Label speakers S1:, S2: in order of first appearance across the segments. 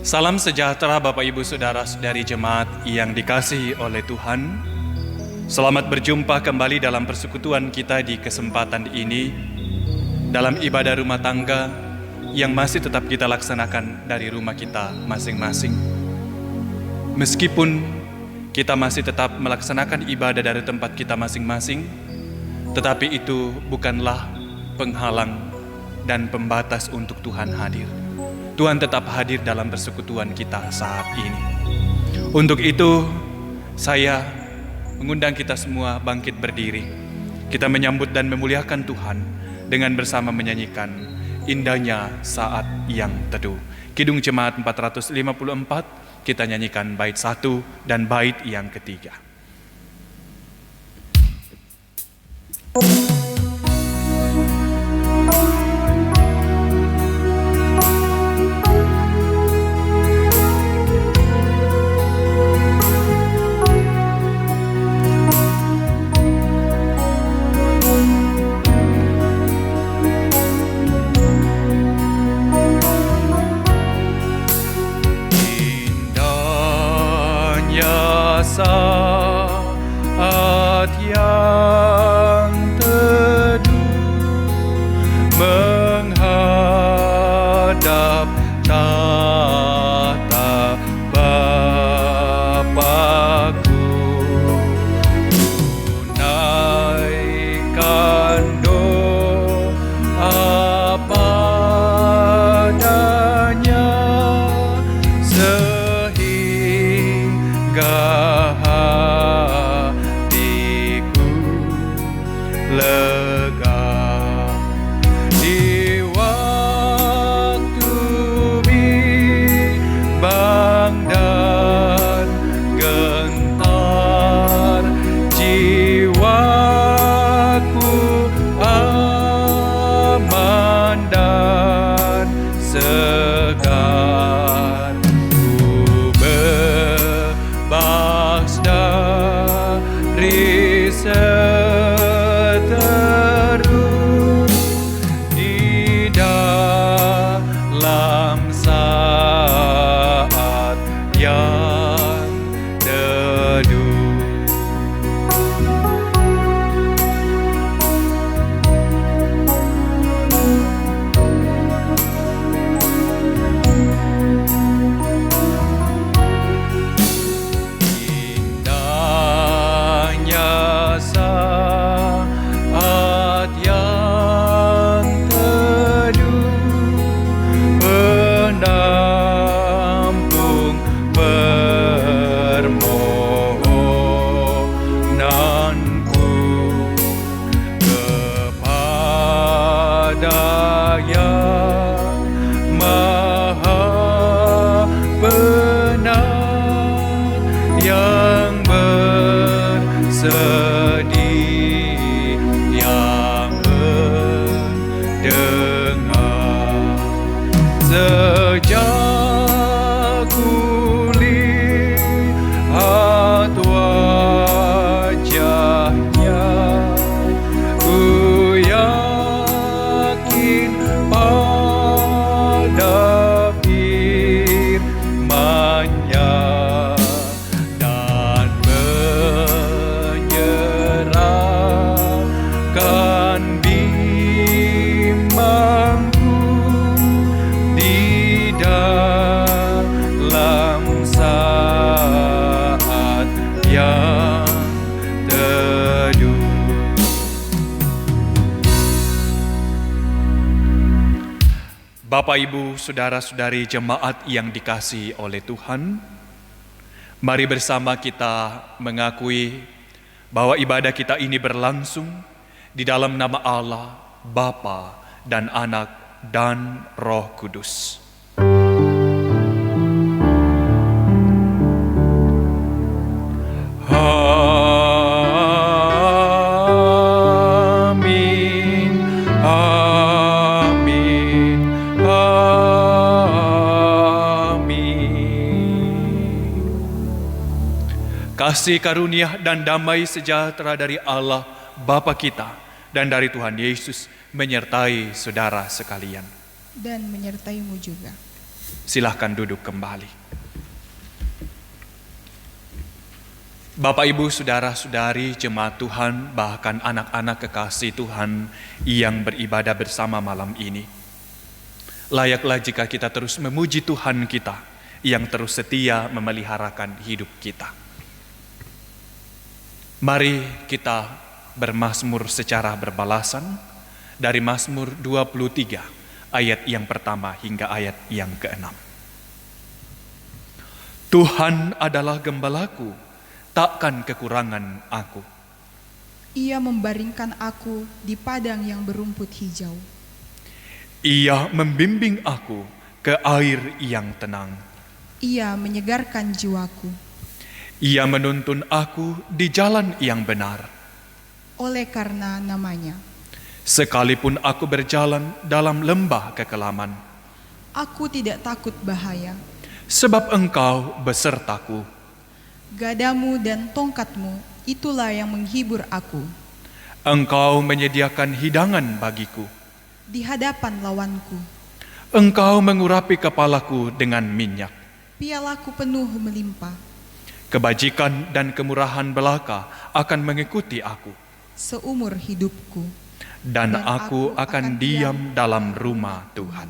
S1: Salam sejahtera Bapak Ibu Saudara-saudari jemaat yang dikasihi oleh Tuhan. Selamat berjumpa kembali dalam persekutuan kita di kesempatan ini, dalam ibadah rumah tangga yang masih tetap kita laksanakan dari rumah kita masing-masing. Meskipun kita masih tetap melaksanakan ibadah dari tempat kita masing-masing, tetapi itu bukanlah penghalang dan pembatas untuk Tuhan hadir. Tuhan tetap hadir dalam persekutuan kita saat ini. Untuk itu, saya mengundang kita semua bangkit berdiri. Kita menyambut dan memuliakan Tuhan dengan bersama menyanyikan indahnya saat yang teduh. Kidung Jemaat 454, kita nyanyikan bait 1 dan bait yang ketiga. Saat yang teduh menghadap tahta Bapakku, tunaikan doa padanya sehingga hatiku lega di waktu bimbang dan gentar. Jiwaku aman dan segar, ku bebas dari seteru di dalam saat yang teduh. Saat yang teduh penampung permohonanku kepada Yang Maha Benar, yang bersedih, yang mendengar. Sejak kulihat wajahnya, ku yakin pada firman-Nya dan menyerahkan bimbangku di dalam saat yang teduh. Bapak, Ibu, Saudara-saudari jemaat yang dikasihi oleh Tuhan, mari bersama kita mengakui bahwa ibadah kita ini berlangsung di dalam nama Allah, Bapa dan Anak dan Roh Kudus. Amin, amin, amin. Kasih karunia dan damai sejahtera dari Allah Bapa kita dan dari Tuhan Yesus menyertai saudara sekalian.
S2: Dan menyertaimu juga.
S1: Silahkan duduk kembali. Bapak, Ibu, saudara-saudari, jemaat Tuhan, bahkan anak-anak kekasih Tuhan yang beribadah bersama malam ini. Layaklah jika kita terus memuji Tuhan kita yang terus setia memeliharakan hidup kita. Mari kita bermazmur secara berbalasan dari Mazmur 23 ayat yang pertama hingga ayat yang ke-6. Tuhan adalah gembalaku, takkan kekurangan aku.
S2: Ia membaringkan aku di padang yang berumput hijau.
S1: Ia membimbing aku ke air yang tenang.
S2: Ia menyegarkan jiwaku.
S1: Ia menuntun aku di jalan yang benar.
S2: Oleh karena namanya,
S1: Sekalipun aku berjalan dalam lembah kekelaman,
S2: aku tidak takut bahaya.
S1: sebab Engkau besertaku.
S2: Gadamu dan tongkatmu, itulah yang menghibur aku.
S1: Engkau menyediakan hidangan bagiku.
S2: Di hadapan lawanku,
S1: Engkau mengurapi kepalaku dengan minyak.
S2: pialaku penuh melimpah.
S1: Kebajikan dan kemurahan belaka akan mengikuti aku,
S2: Seumur hidupku,
S1: dan aku akan diam dalam rumah Tuhan.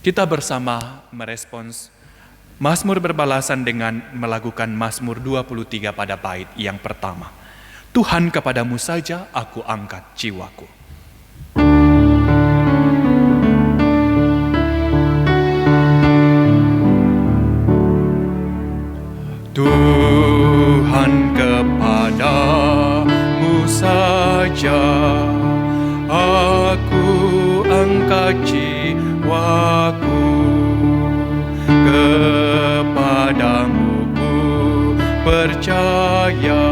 S1: Kita bersama merespons Mazmur berbalasan dengan melakukan Mazmur 23 pada bait yang pertama. Tuhan, kepadamu saja aku angkat jiwaku. Tuhan, kepadamu saja aku angkat jiwaku. Kepadamu ku percaya,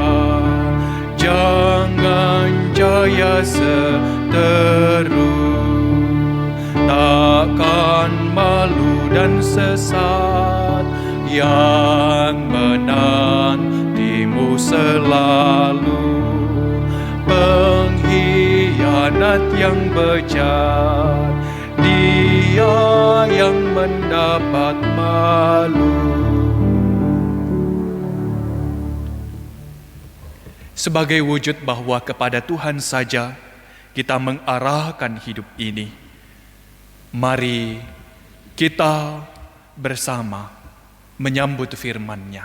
S1: jangan jaya seteru. Takkan malu dan sesat, yang menantimu selalu. Pengkhianat yang bejat, dia yang mendapat malu. Sebagai wujud bahwa kepada Tuhan saja kita mengarahkan hidup ini, mari kita bersama menyambut firman-Nya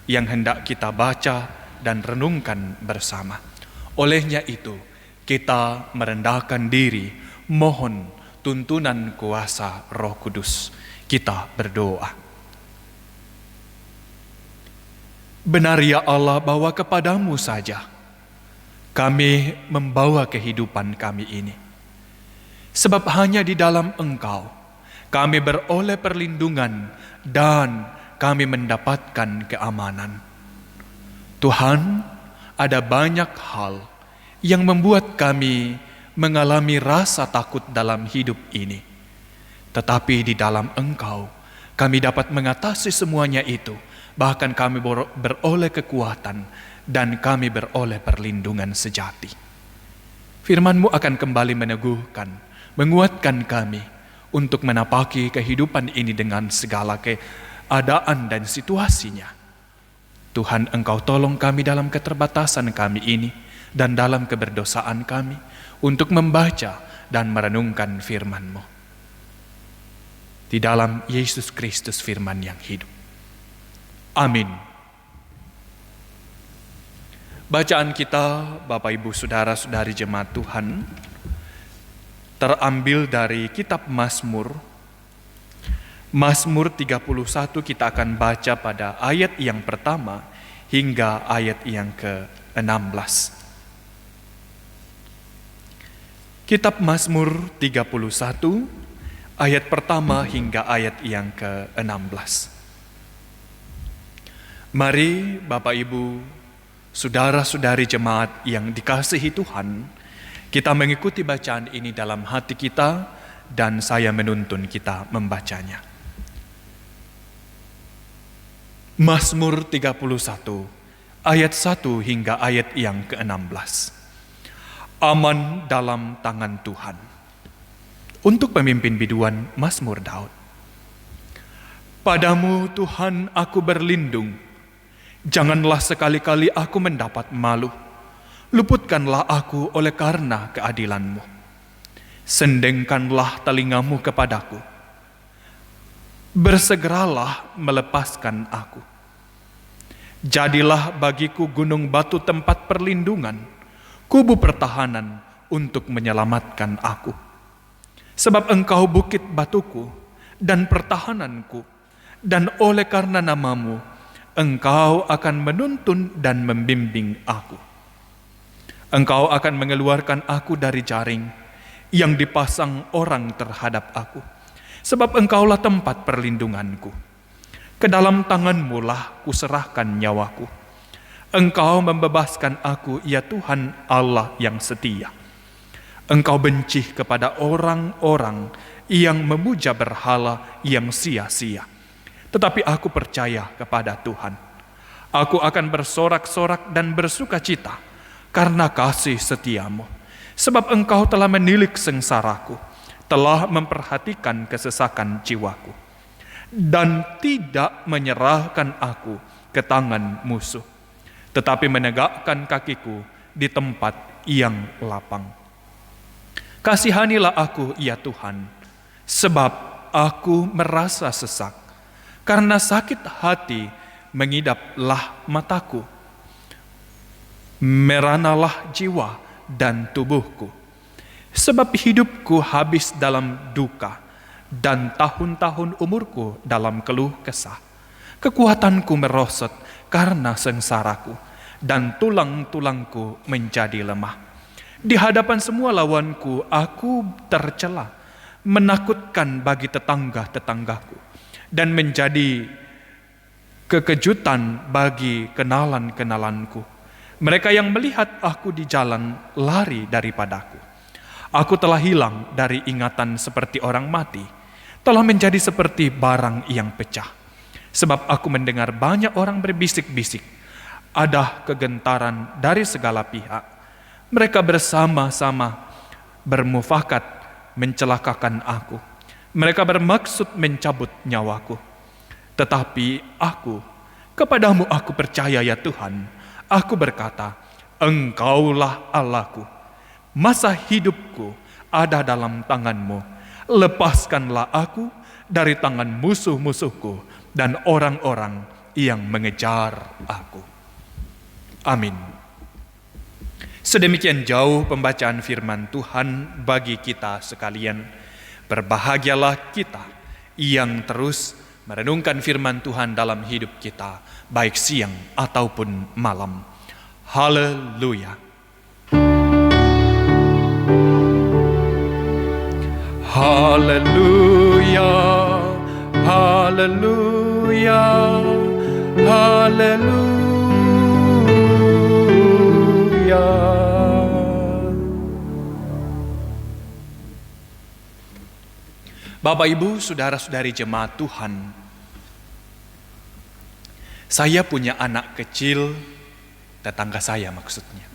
S1: yang hendak kita baca dan renungkan bersama. Olehnya itu, kita merendahkan diri, mohon tuntunan kuasa Roh Kudus. Kita berdoa. Benar ya Allah bahwa kepadamu saja kami membawa kehidupan kami ini. Sebab hanya di dalam Engkau kami beroleh perlindungan dan kami mendapatkan keamanan. Tuhan, ada banyak hal yang membuat kami mengalami rasa takut dalam hidup ini. Tetapi di dalam Engkau, kami dapat mengatasi semuanya itu. Bahkan kami beroleh kekuatan dan kami beroleh perlindungan sejati. Firman-Mu akan kembali meneguhkan, menguatkan kami untuk menapaki kehidupan ini dengan segala keadaan dan situasinya. Tuhan, Engkau tolong kami dalam keterbatasan kami ini dan dalam keberdosaan kami untuk membaca dan merenungkan firman-Mu. Di dalam Yesus Kristus firman yang hidup. Amin. Bacaan kita, Bapak, Ibu, Saudara-saudari jemaat Tuhan, terambil dari kitab Mazmur. Mazmur 31 kita akan baca pada ayat yang pertama hingga ayat yang ke-16. Kitab Mazmur 31, ayat pertama hingga ayat yang ke-16. Mari Bapak, Ibu, Saudara-saudari jemaat yang dikasihi Tuhan, kita mengikuti bacaan ini dalam hati kita dan saya menuntun kita membacanya. Mazmur 31, ayat 1 hingga ayat yang ke-16. Aman dalam tangan Tuhan. Untuk pemimpin biduan Mazmur Daud. Padamu Tuhan aku berlindung, janganlah sekali-kali aku mendapat malu. Luputkanlah aku oleh karena keadilan-Mu. Sendengkanlah telingamu kepadaku. Bersegeralah melepaskan aku. Jadilah bagiku gunung batu tempat perlindungan, kubu pertahanan untuk menyelamatkan aku. Sebab Engkau bukit batuku dan pertahananku, dan oleh karena nama-Mu, Engkau akan menuntun dan membimbing aku. Engkau akan mengeluarkan aku dari jaring yang dipasang orang terhadap aku. Sebab Engkaulah tempat perlindunganku. Ke dalam tangan-Mu lah kuserahkan nyawaku. Engkau membebaskan aku, ya Tuhan Allah yang setia. Engkau benci kepada orang-orang yang memuja berhala yang sia-sia. Tetapi aku percaya kepada Tuhan. Aku akan bersorak-sorak dan bersuka cita karena kasih setia-Mu. Sebab Engkau telah menilik sengsaraku, telah memperhatikan kesesakan jiwaku, dan tidak menyerahkan aku ke tangan musuh, tetapi menegakkan kakiku di tempat yang lapang. Kasihanilah aku, ya Tuhan, sebab aku merasa sesak. Karena sakit hati mengidaplah mataku. Meranalah jiwa dan tubuhku. Sebab hidupku habis dalam duka, dan tahun-tahun umurku dalam keluh kesah. Kekuatanku merosot karena sengsaraku, dan tulang-tulangku menjadi lemah. Di hadapan semua lawanku aku tercela, menakutkan bagi tetangga-tetanggaku, dan menjadi kekejutan bagi kenalan-kenalanku. Mereka yang melihat aku di jalan lari daripadaku. Aku telah hilang dari ingatan seperti orang mati, telah menjadi seperti barang yang pecah. Sebab aku mendengar banyak orang berbisik-bisik, ada kegentaran dari segala pihak. Mereka bersama-sama bermufakat mencelakakan aku. Mereka bermaksud mencabut nyawaku. Tetapi kepadamu aku percaya, ya Tuhan. Aku berkata, Engkaulah Allahku. Masa hidupku ada dalam tangan-Mu. Lepaskanlah aku dari tangan musuh-musuhku dan orang-orang yang mengejar aku. Amin. Sedemikian jauh pembacaan firman Tuhan bagi kita sekalian. Berbahagialah kita yang terus merenungkan firman Tuhan dalam hidup kita, baik siang ataupun malam. Haleluya. Haleluya. Haleluya. Haleluya. Bapak, Ibu, saudara-saudari jemaat Tuhan, saya punya anak kecil, tetangga saya maksudnya.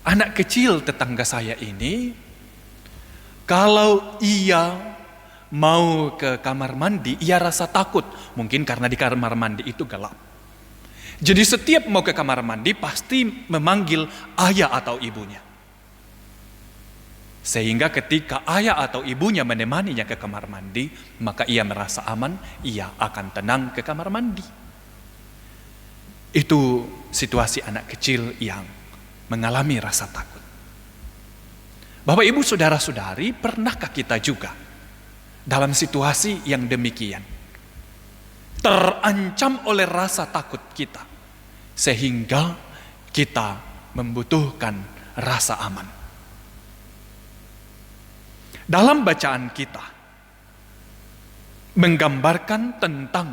S1: Anak kecil tetangga saya ini, kalau ia mau ke kamar mandi, ia rasa takut. Mungkin karena di kamar mandi itu gelap. Jadi setiap mau ke kamar mandi, pasti memanggil ayah atau ibunya. Sehingga ketika ayah atau ibunya menemaninya ke kamar mandi, maka ia merasa aman, ia akan tenang ke kamar mandi. Itu situasi anak kecil yang mengalami rasa takut. Bapak, Ibu, saudara-saudari, pernahkah kita juga dalam situasi yang demikian? Terancam oleh rasa takut kita, sehingga kita membutuhkan rasa aman. Dalam bacaan kita menggambarkan tentang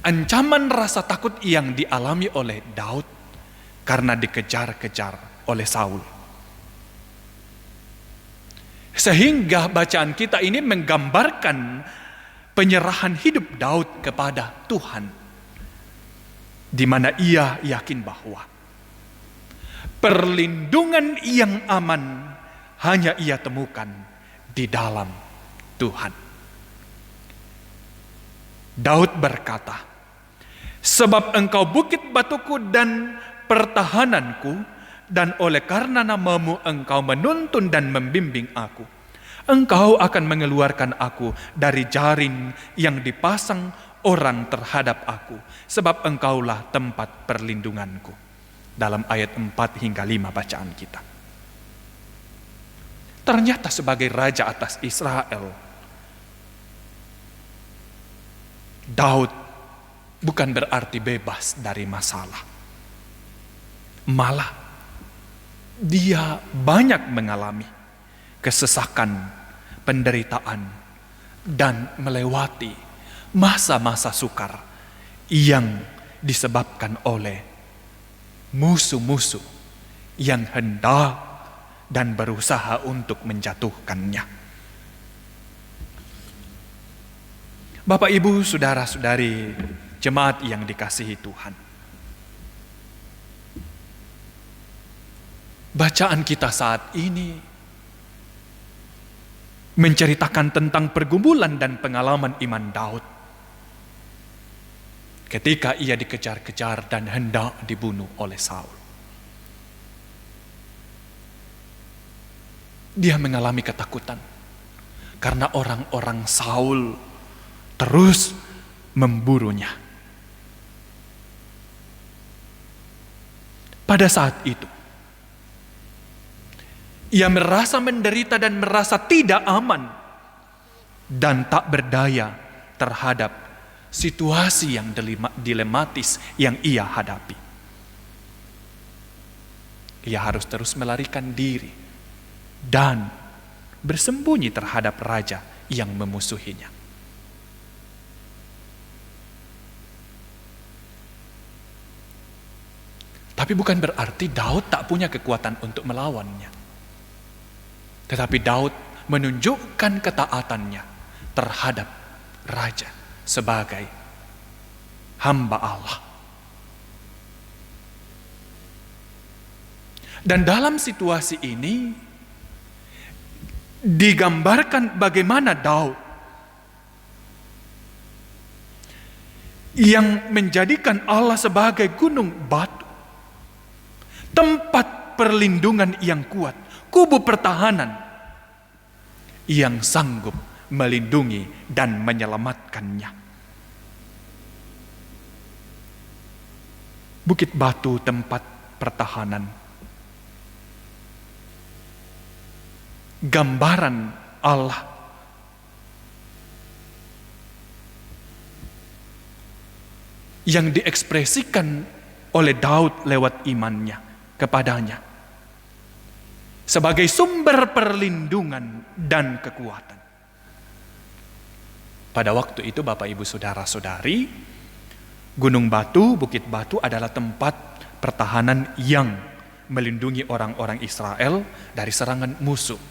S1: ancaman rasa takut yang dialami oleh Daud karena dikejar-kejar oleh Saul. Sehingga bacaan kita ini menggambarkan penyerahan hidup Daud kepada Tuhan, di mana ia yakin bahwa perlindungan yang aman hanya ia temukan di dalam Tuhan. Daud berkata, "Sebab engkau bukit batuku dan pertahananku, dan oleh karena namamu engkau menuntun dan membimbing aku. Engkau akan mengeluarkan aku dari jaring yang dipasang orang terhadap aku, sebab engkaulah tempat perlindunganku." Dalam ayat 4 hingga 5 bacaan kita. Ternyata sebagai raja atas Israel, Daud bukan berarti bebas dari masalah. Malah, dia banyak mengalami kesesakan, penderitaan, dan melewati masa-masa sukar yang disebabkan oleh musuh-musuh yang hendak dan berusaha untuk menjatuhkannya. Bapak, Ibu, saudara-saudari, jemaat yang dikasihi Tuhan. Bacaan kita saat ini menceritakan tentang pergumulan dan pengalaman iman Daud ketika ia dikejar-kejar dan hendak dibunuh oleh Saul. Dia mengalami ketakutan karena orang-orang Saul terus memburunya. Pada saat itu, ia merasa menderita dan merasa tidak aman dan tak berdaya terhadap situasi yang dilematis yang ia hadapi. Ia harus terus melarikan diri dan bersembunyi terhadap raja yang memusuhinya. Tapi bukan berarti Daud tak punya kekuatan untuk melawannya. Tetapi Daud menunjukkan ketaatannya terhadap raja sebagai hamba Allah. Dan dalam situasi ini digambarkan bagaimana Daud yang menjadikan Allah sebagai gunung batu, tempat perlindungan yang kuat, kubu pertahanan yang sanggup melindungi dan menyelamatkannya. Bukit batu tempat pertahanan, gambaran Allah yang diekspresikan oleh Daud lewat imannya kepadanya sebagai sumber perlindungan dan kekuatan. Pada waktu itu, Bapak, Ibu, saudara-saudari, gunung batu, bukit batu adalah tempat pertahanan yang melindungi orang-orang Israel dari serangan musuh.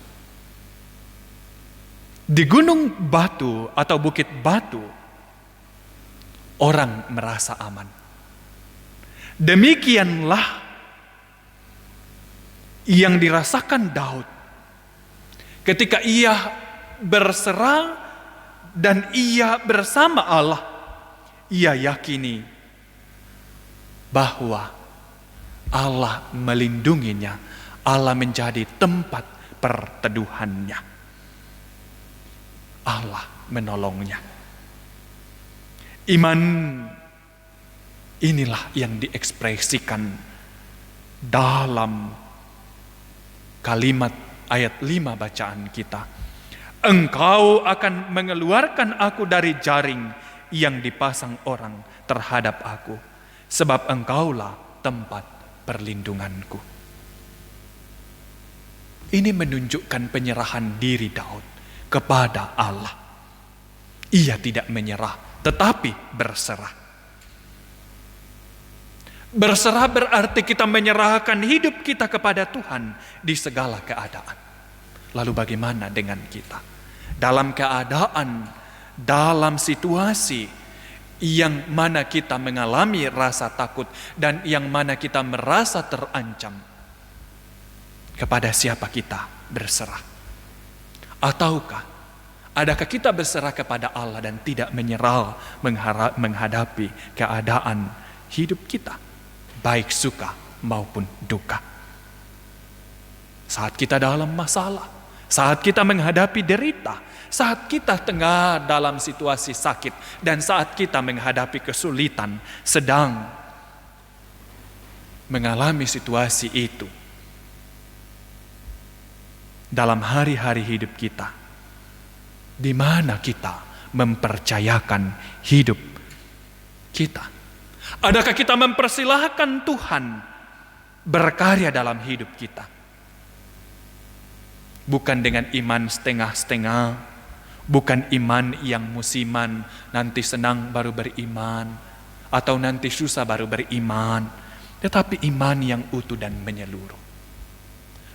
S1: Di gunung batu atau bukit batu, orang merasa aman. Demikianlah yang dirasakan Daud ketika ia berserah dan ia bersama Allah. Ia yakini bahwa Allah melindunginya, Allah menjadi tempat perteduhannya, Allah menolongnya. Iman inilah yang diekspresikan dalam kalimat ayat 5 bacaan kita. Engkau akan mengeluarkan aku dari jaring yang dipasang orang terhadap aku, sebab engkaulah tempat perlindunganku. Ini menunjukkan penyerahan diri Daud kepada Allah. Ia tidak menyerah, tetapi berserah. Berserah berarti kita menyerahkan hidup kita kepada Tuhan di segala keadaan. Lalu bagaimana dengan kita? Dalam keadaan, dalam situasi yang mana kita mengalami rasa takut dan yang mana kita merasa terancam, kepada siapa kita berserah? Ataukah Adakah kita berserah kepada Allah dan tidak menyerah menghadapi keadaan hidup kita, baik suka maupun duka? Saat kita dalam masalah, saat kita menghadapi derita, saat kita tengah dalam situasi sakit, dan saat kita menghadapi kesulitan, sedang mengalami situasi itu, dalam hari-hari hidup kita, di mana kita mempercayakan hidup kita? Adakah kita mempersilahkan Tuhan berkarya dalam hidup kita? Bukan dengan iman setengah-setengah, bukan iman yang musiman, nanti senang baru beriman, atau nanti susah baru beriman, tetapi iman yang utuh dan menyeluruh.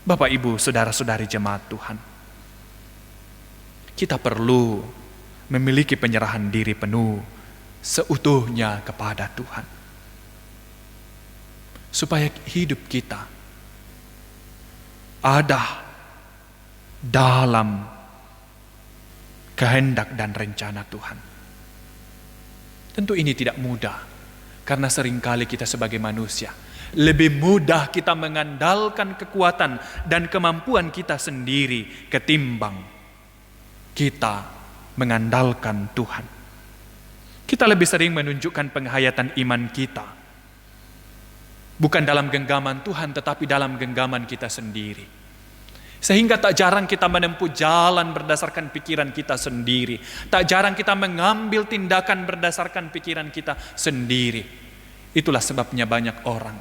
S1: Bapak, Ibu, saudara-saudari jemaat Tuhan, kita perlu memiliki penyerahan diri penuh seutuhnya kepada Tuhan, supaya hidup kita ada dalam kehendak dan rencana Tuhan. Tentu ini tidak mudah, karena seringkali kita sebagai manusia lebih mudah kita mengandalkan kekuatan dan kemampuan kita sendiri ketimbang kita mengandalkan Tuhan. Kita lebih sering menunjukkan penghayatan iman kita, bukan dalam genggaman Tuhan, tetapi dalam genggaman kita sendiri. Sehingga tak jarang kita menempuh jalan berdasarkan pikiran kita sendiri. Tak jarang kita mengambil tindakan berdasarkan pikiran kita sendiri. Itulah sebabnya banyak orang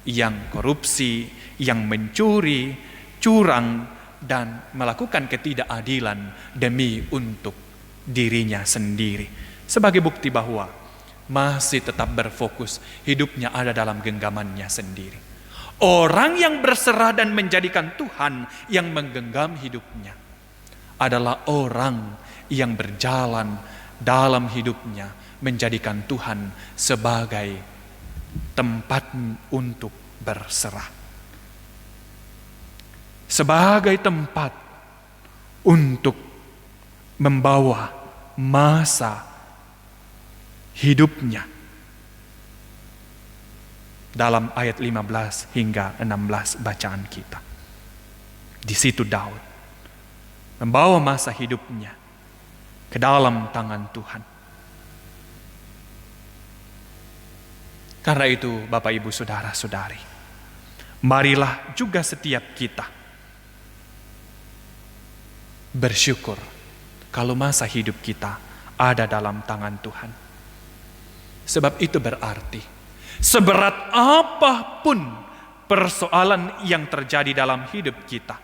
S1: yang korupsi, yang mencuri, curang, dan melakukan ketidakadilan demi untuk dirinya sendiri. Sebagai bukti bahwa masih tetap berfokus, hidupnya ada dalam genggamannya sendiri. Orang yang berserah dan menjadikan Tuhan yang menggenggam hidupnya adalah orang yang berjalan dalam hidupnya menjadikan Tuhan sebagai tempat untuk berserah, sebagai tempat untuk membawa masa hidupnya. Dalam ayat 15 hingga 16 bacaan kita, di situ Daud membawa masa hidupnya ke dalam tangan Tuhan. Karena itu, Bapak, Ibu, saudara-saudari, marilah juga setiap kita bersyukur kalau masa hidup kita ada dalam tangan Tuhan. Sebab itu berarti seberat apapun persoalan yang terjadi dalam hidup kita,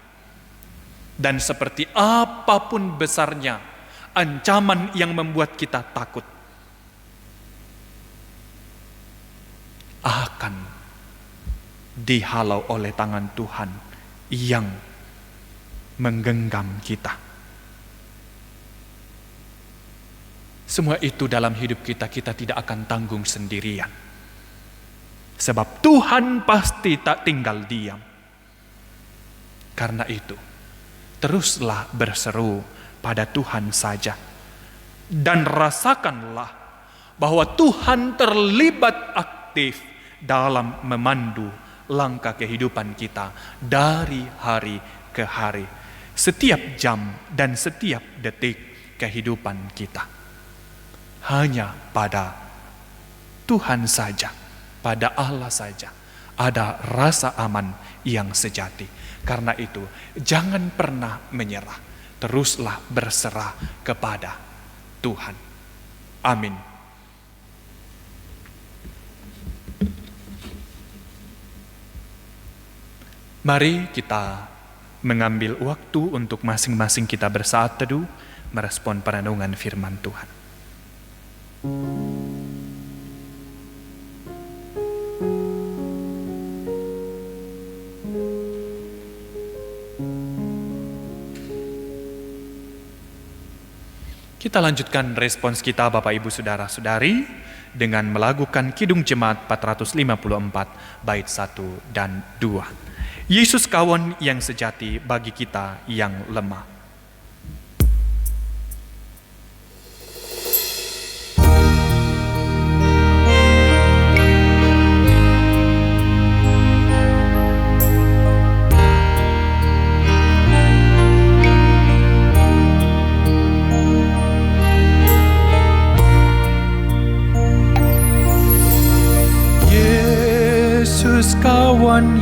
S1: dan seperti apapun besarnya ancaman yang membuat kita takut, akan dihalau oleh tangan Tuhan yang menggenggam kita. Semua itu dalam hidup kita tidak akan tanggung sendirian. Sebab Tuhan pasti tak tinggal diam. Karena itu, teruslah berseru pada Tuhan saja. Dan rasakanlah bahwa Tuhan terlibat aktif dalam memandu langkah kehidupan kita dari hari ke hari. Setiap jam dan setiap detik kehidupan kita. Hanya pada Tuhan saja, pada Allah saja ada rasa aman yang sejati. Karena itu, jangan pernah menyerah. Teruslah berserah kepada Tuhan. Amin. Mari kita mengambil waktu untuk masing-masing kita bersaat teduh, merespon perenungan firman Tuhan. Kita lanjutkan respons kita, Bapak, Ibu, saudara-saudari, dengan melakukan Kidung Jemaat 454 bait 1 dan 2. Yesus kawan yang sejati bagi kita yang lemah.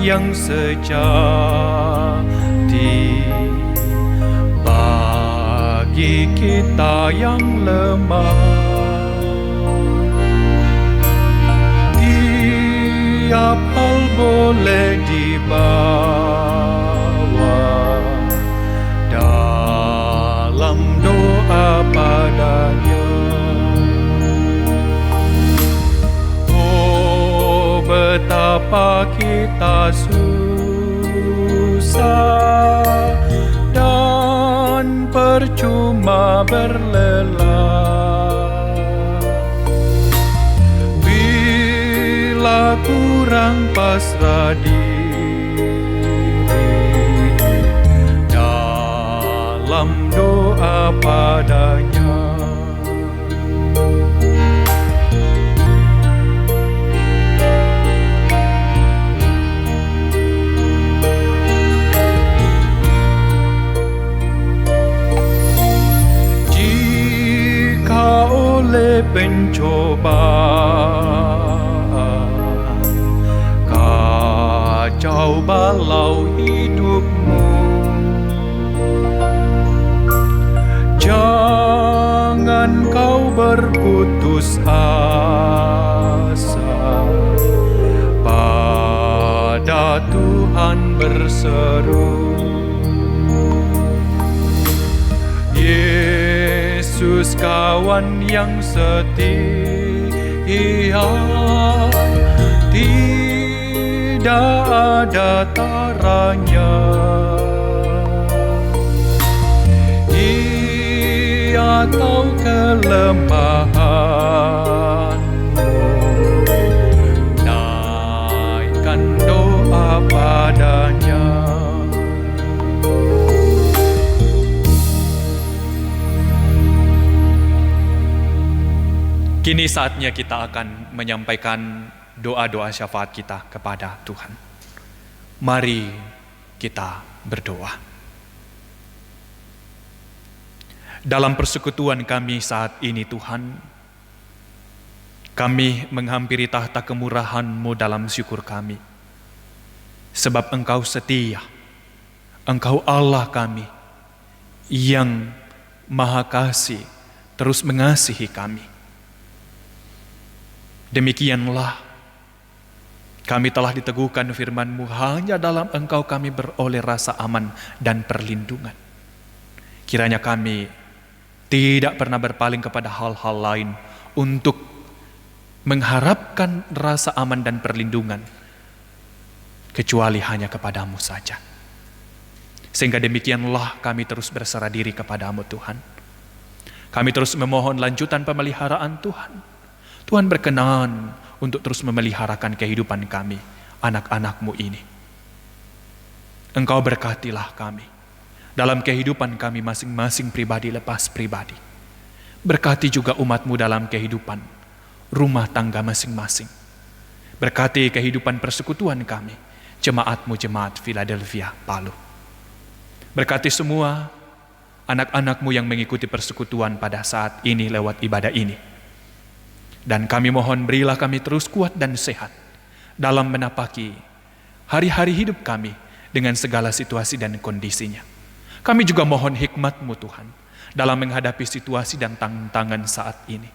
S1: yang sejati bagi kita yang lemah. Tiap hal boleh dibawa dalam doa padanya. Oh, betapa kita susah dan percuma berlelah bila kurang pasrah diri dalam doa padanya. Jika oleh pencobaan kacau balau hidupmu, jangan kau berputus asa, pada Tuhan berseru. Yesus kawan yang setia, tidak ada taranya. Ia tahu kelemahanmu, naikkan doa padanya. Kini saatnya kita akan menyampaikan doa-doa syafaat kita kepada Tuhan. Mari kita berdoa. Dalam persekutuan kami saat ini Tuhan, kami menghampiri tahta kemurahan-Mu dalam syukur kami. Sebab Engkau setia, Engkau Allah kami yang Maha Kasih, terus mengasihi kami. Demikianlah kami telah diteguhkan firman-Mu, hanya dalam Engkau kami beroleh rasa aman dan perlindungan. Kiranya kami tidak pernah berpaling kepada hal-hal lain untuk mengharapkan rasa aman dan perlindungan, kecuali hanya kepada-Mu saja. Sehingga demikianlah kami terus berserah diri kepada-Mu Tuhan. Kami terus memohon lanjutan pemeliharaan Tuhan. Tuhan berkenan untuk terus memeliharakan kehidupan kami, anak-anak-Mu ini. Engkau berkatilah kami dalam kehidupan kami masing-masing pribadi lepas pribadi. Berkati juga umat-Mu dalam kehidupan rumah tangga masing-masing. Berkati kehidupan persekutuan kami, jemaat-Mu, jemaat Philadelphia Palu. Berkati semua anak-anak-Mu yang mengikuti persekutuan pada saat ini lewat ibadah ini. Dan kami mohon berilah kami terus kuat dan sehat dalam menapaki hari-hari hidup kami dengan segala situasi dan kondisinya. Kami juga mohon hikmat-Mu Tuhan dalam menghadapi situasi dan tantangan saat ini.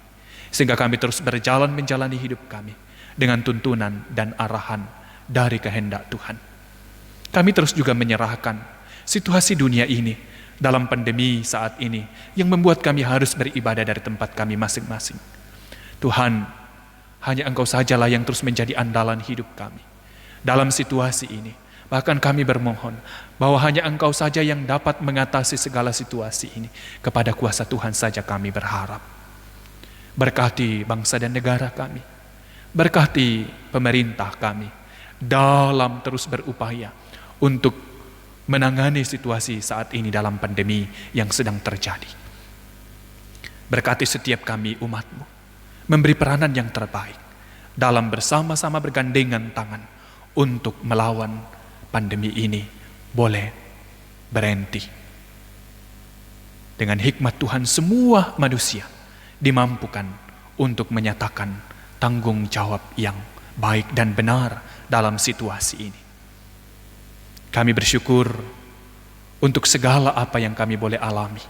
S1: Sehingga kami terus berjalan menjalani hidup kami dengan tuntunan dan arahan dari kehendak Tuhan. Kami terus juga menyerahkan situasi dunia ini dalam pandemi saat ini yang membuat kami harus beribadah dari tempat kami masing-masing. Tuhan, hanya Engkau sajalah yang terus menjadi andalan hidup kami dalam situasi ini. Bahkan kami bermohon bahwa hanya Engkau saja yang dapat mengatasi segala situasi ini. Kepada kuasa Tuhan saja kami berharap. Berkati bangsa dan negara kami. Berkati pemerintah kami dalam terus berupaya untuk menangani situasi saat ini dalam pandemi yang sedang terjadi. Berkati setiap kami umat-Mu, memberi peranan yang terbaik dalam bersama-sama bergandengan tangan untuk melawan pandemi ini boleh berhenti. Dengan hikmat Tuhan semua manusia dimampukan untuk menyatakan tanggung jawab yang baik dan benar dalam situasi ini. Kami bersyukur untuk segala apa yang kami boleh alami.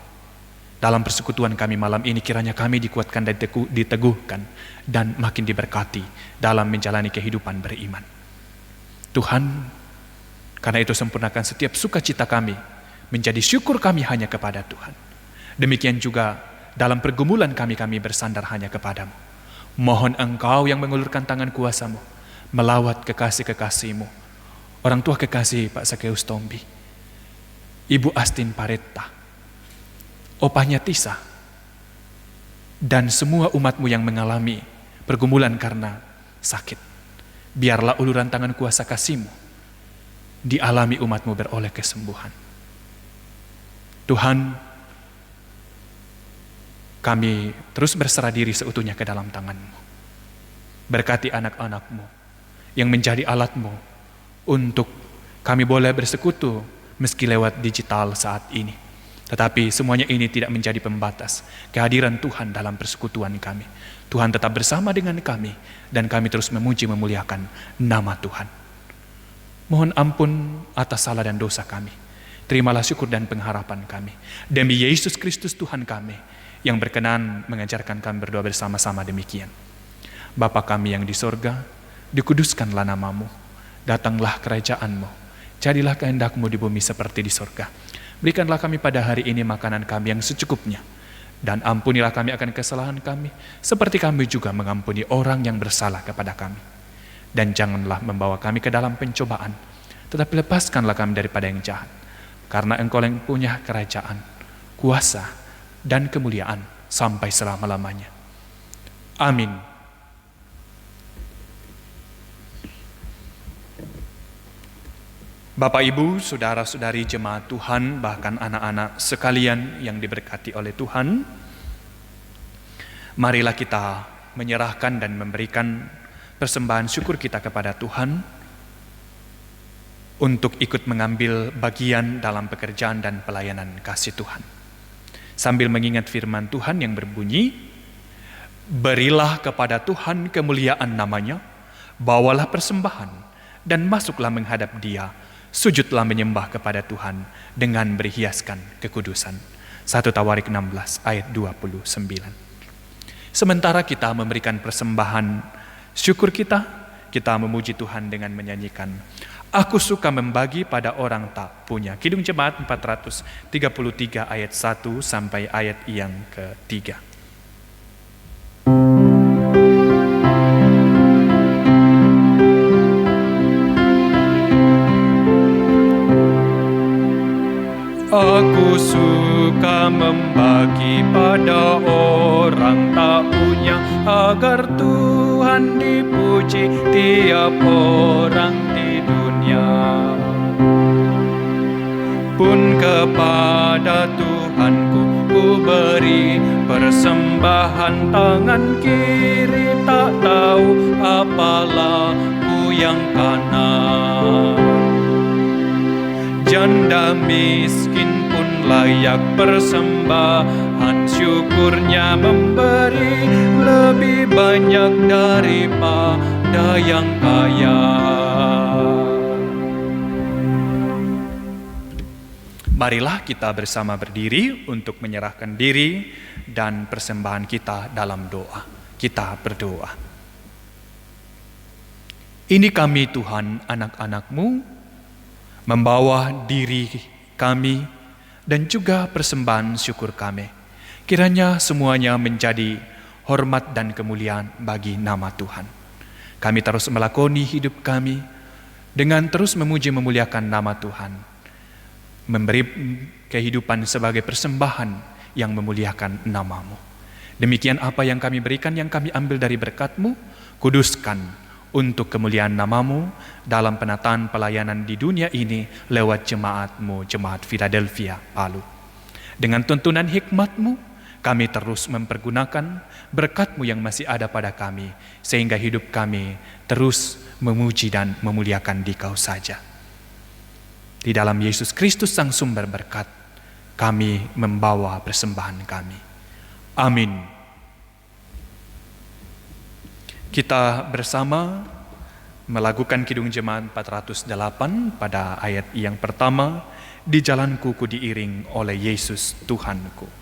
S1: Dalam persekutuan kami malam ini, kiranya kami dikuatkan dan diteguhkan dan makin diberkati dalam menjalani kehidupan beriman. Tuhan, karena itu sempurnakan setiap sukacita kami, menjadi syukur kami hanya kepada Tuhan. Demikian juga dalam pergumulan kami bersandar hanya kepadamu. Mohon Engkau yang mengulurkan tangan kuasa-Mu, melawat kekasih-kekasih-Mu, orang tua kekasih Pak Sakeus Tombi, Ibu Astin Paretta, opahnya Tisa, dan semua umat-Mu yang mengalami pergumulan karena sakit. Biarlah uluran tangan kuasa kasih-Mu dialami umat-Mu beroleh kesembuhan. Tuhan, kami terus berserah diri seutuhnya ke dalam tangan-Mu. Berkati anak-anak-Mu yang menjadi alat-Mu untuk kami boleh bersekutu meski lewat digital saat ini. Tetapi semuanya ini tidak menjadi pembatas kehadiran Tuhan dalam persekutuan kami. Tuhan tetap bersama dengan kami dan kami terus memuji memuliakan nama Tuhan. Mohon ampun atas salah dan dosa kami. Terimalah syukur dan pengharapan kami. Demi Yesus Kristus Tuhan kami yang berkenan mengajarkan kami berdoa bersama-sama demikian. Bapa kami yang di sorga, dikuduskanlah nama-Mu. Datanglah kerajaan-Mu. Jadilah kehendak-Mu di bumi seperti di sorga. Berikanlah kami pada hari ini makanan kami yang secukupnya. Dan ampunilah kami akan kesalahan kami, seperti kami juga mengampuni orang yang bersalah kepada kami. Dan janganlah membawa kami ke dalam pencobaan, tetapi lepaskanlah kami daripada yang jahat. Karena Engkau yang punya kerajaan, kuasa, dan kemuliaan sampai selama-lamanya. Amin. Bapak, Ibu, saudara-saudari jemaat Tuhan, bahkan anak-anak sekalian yang diberkati oleh Tuhan, marilah kita menyerahkan dan memberikan persembahan syukur kita kepada Tuhan untuk ikut mengambil bagian dalam pekerjaan dan pelayanan kasih Tuhan. Sambil mengingat firman Tuhan yang berbunyi, berilah kepada Tuhan kemuliaan namanya, bawalah persembahan, dan masuklah menghadap Dia, sujudlah menyembah kepada Tuhan dengan berhiaskan kekudusan. 1 Tawarik 16 ayat 29. Sementara kita memberikan persembahan syukur kita memuji Tuhan dengan menyanyikan Aku suka membagi pada orang tak punya. Kidung Jemaat 433 ayat 1 sampai ayat yang ketiga. Aku suka membagi pada orang tak punya, agar Tuhan dipuji tiap orang di dunia. Pun kepada Tuhanku ku beri persembahan, tangan kiri tak tahu apalah ku yang kanan. Janda miskin pun layak persembahan, syukurnya memberi lebih banyak daripada yang kaya. Marilah kita bersama berdiri untuk menyerahkan diri dan persembahan kita dalam doa. Kita berdoa. Ini kami Tuhan, anak-anak-Mu, membawa diri kami dan juga persembahan syukur kami. Kiranya semuanya menjadi hormat dan kemuliaan bagi nama Tuhan. Kami terus melakoni hidup kami dengan terus memuji memuliakan nama Tuhan, memberi kehidupan sebagai persembahan yang memuliakan nama-Mu. Demikian apa yang kami berikan, yang kami ambil dari berkat-Mu, kuduskan untuk kemuliaan nama-Mu dalam penataan pelayanan di dunia ini lewat jemaat-Mu, Jemaat Philadelphia Palu. Dengan tuntunan hikmat-Mu, kami terus mempergunakan berkat-Mu yang masih ada pada kami, sehingga hidup kami terus memuji dan memuliakan Dikau saja. Di dalam Yesus Kristus Sang Sumber berkat, kami membawa persembahan kami. Amin. Kita bersama melakukan Kidung Jemaat 408 pada ayat yang pertama, di jalanku ku diiring oleh Yesus Tuhanku.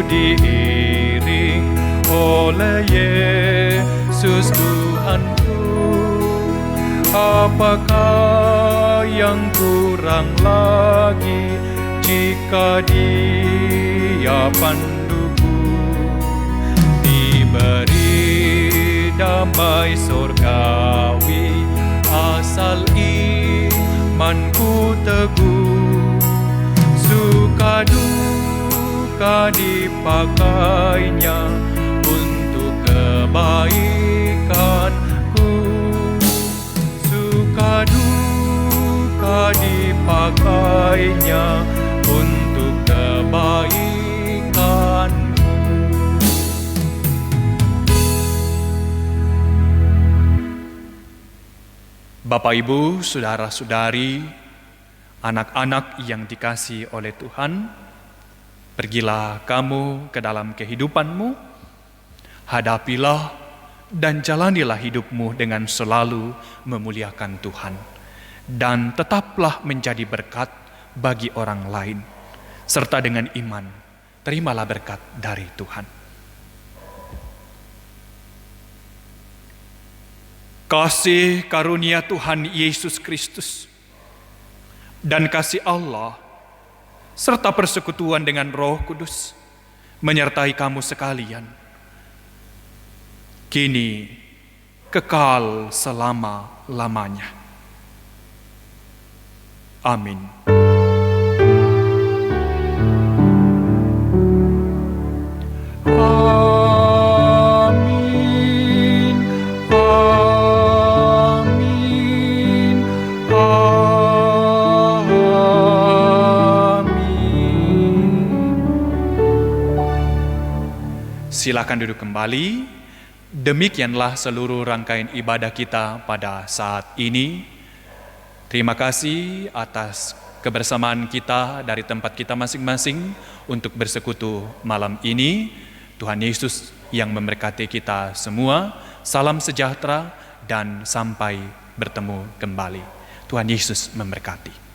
S1: Diiring oleh Yesus Tuhanku, apakah yang kurang lagi jika Dia panduku? Diberi damai surgawi, asal imanku teguh, suka duka dipakainya untuk kebaikanku, suka duka dipakainya untuk kebaikanku. Bapak, Ibu, saudara-saudari, anak-anak yang dikasihi oleh Tuhan, pergilah kamu ke dalam kehidupanmu, hadapilah dan jalanilah hidupmu dengan selalu memuliakan Tuhan, dan tetaplah menjadi berkat bagi orang lain, serta dengan iman, terimalah berkat dari Tuhan. Kasih karunia Tuhan Yesus Kristus dan kasih Allah serta persekutuan dengan Roh Kudus menyertai kamu sekalian, kini kekal selama-lamanya. Amin. Silakan duduk kembali. Demikianlah seluruh rangkaian ibadah kita pada saat ini. Terima kasih atas kebersamaan kita dari tempat kita masing-masing untuk bersekutu malam ini. Tuhan Yesus yang memberkati kita semua. Salam sejahtera dan sampai bertemu kembali. Tuhan Yesus memberkati.